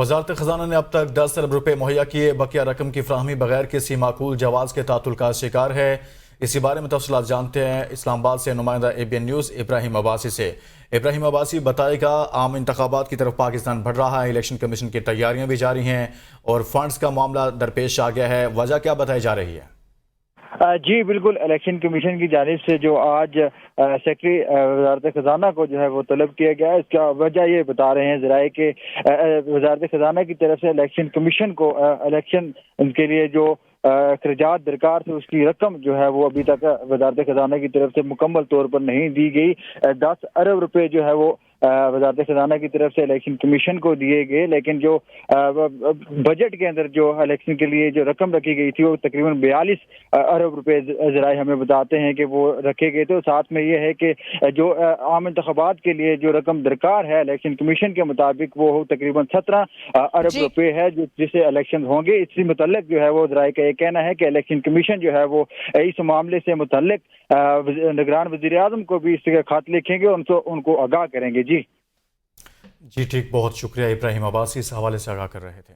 وزارت خزانہ نے اب تک 10 ارب روپے مہیا کیے، بقیہ رقم کی فراہمی بغیر کسی معقول جواز کے تعطل کا شکار ہے۔ اسی بارے میں تفصیلات جانتے ہیں اسلام آباد سے نمائندہ ABN نیوز ابراہیم عباسی سے۔ ابراہیم عباسی بتائے گا، عام انتخابات کی طرف پاکستان بڑھ رہا ہے، الیکشن کمیشن کی تیاریاں بھی جاری ہیں اور فنڈز کا معاملہ درپیش آ گیا ہے، وجہ کیا بتائی جا رہی ہے؟ جی بالکل، الیکشن کمیشن کی جانب سے جو آج سیکرٹری وزارت خزانہ کو جو ہے وہ طلب کیا گیا ہے، اس کا وجہ یہ بتا رہے ہیں ذرائع کہ وزارت خزانہ کی طرف سے الیکشن کمیشن کو الیکشن کے لیے جو اخراجات درکار تھے اس کی رقم جو ہے وہ ابھی تک وزارت خزانہ کی طرف سے مکمل طور پر نہیں دی گئی۔ 10 ارب روپے جو ہے وہ وزارت خزانہ کی طرف سے الیکشن کمیشن کو دیے گئے، لیکن جو بجٹ کے اندر جو الیکشن کے لیے جو رقم رکھی گئی تھی وہ تقریباً 42 ارب روپے ذرائع ہمیں بتاتے ہیں کہ وہ رکھے گئے تھے۔ ساتھ میں یہ ہے کہ جو عام انتخابات کے لیے جو رقم درکار ہے الیکشن کمیشن کے مطابق وہ تقریباً 17 ارب روپے ہے جس سے الیکشن ہوں گے۔ اسی متعلق جو ہے وہ ذرائع کا یہ کہنا ہے کہ الیکشن کمیشن جو ہے وہ اس معاملے سے متعلق نگران وزیر اعظم کو بھی اس کے خط لکھیں گے اور ان کو آگاہ کریں گے۔ جی ٹھیک، بہت شکریہ ابراہیم عباسی، اس حوالے سے آگاہ کر رہے تھے۔